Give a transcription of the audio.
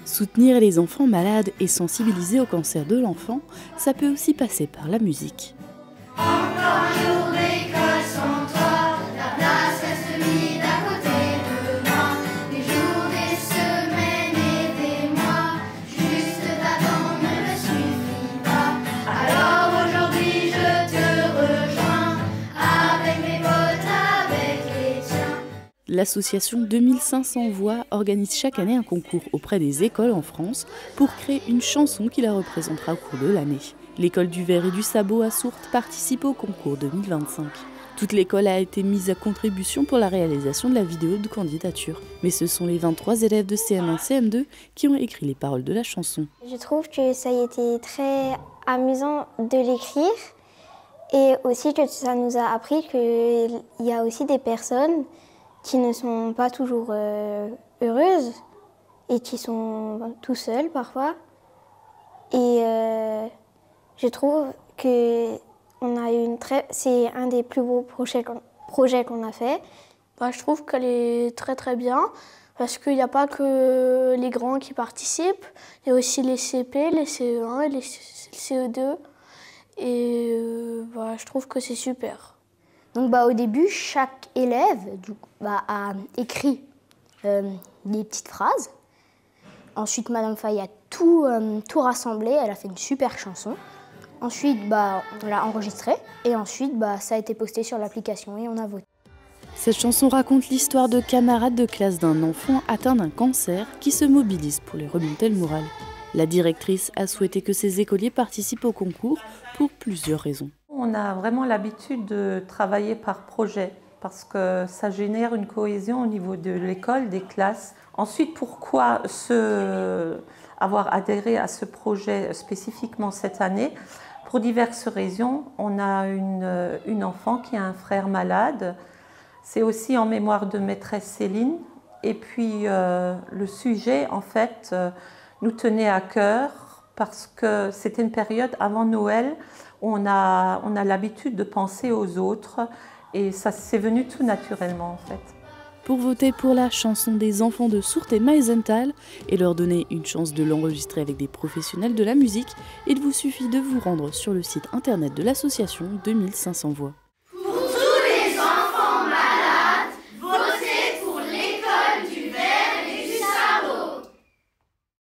Soutenir les enfants malades et sensibiliser au cancer de l'enfant, ça peut aussi passer par la musique. Encore un jour d'école sans toi, la place reste vide à côté de moi. Des jours, des semaines et des mois, juste d'attendre ne me suffit pas. Alors aujourd'hui je te rejoins, avec mes potes, avec les tiens. L'association 2500 Voix organise chaque année un concours auprès des écoles en France pour créer une chanson qui la représentera au cours de l'année. L'école du Verre et du Sabot à Sourtes participe au concours 2025. Toute l'école a été mise à contribution pour la réalisation de la vidéo de candidature. Mais ce sont les 23 élèves de CM1, CM2 qui ont écrit les paroles de la chanson. Je trouve que ça a été très amusant de l'écrire et aussi que ça nous a appris qu'il y a aussi des personnes qui ne sont pas toujours heureuses et qui sont tout seuls parfois. Et je trouve que c'est un des plus beaux projets qu'on a fait. Je trouve qu'elle est très très bien parce qu'il n'y a pas que les grands qui participent, il y a aussi les CP, les CE1 et les CE2. Et je trouve que c'est super. Donc au début, chaque élève a écrit des petites phrases. Ensuite, Madame Faye a tout rassemblé, elle a fait une super chanson. Ensuite, on l'a enregistrée et ensuite, ça a été posté sur l'application et on a voté. Cette chanson raconte l'histoire de camarades de classe d'un enfant atteint d'un cancer qui se mobilisent pour lui remonter le moral. La directrice a souhaité que ses écoliers participent au concours pour plusieurs raisons. On a vraiment l'habitude de travailler par projet parce que ça génère une cohésion au niveau de l'école, des classes. Ensuite, pourquoi avoir adhéré à ce projet spécifiquement cette année? Pour diverses raisons. On a une enfant qui a un frère malade. C'est aussi en mémoire de maîtresse Céline. Et puis le sujet, en fait, nous tenait à cœur parce que c'était une période avant Noël où on a l'habitude de penser aux autres et ça c'est venu tout naturellement en fait. Pour voter pour la chanson des enfants de Sourtes et Meisenthal et leur donner une chance de l'enregistrer avec des professionnels de la musique, il vous suffit de vous rendre sur le site internet de l'association 2500 Voix.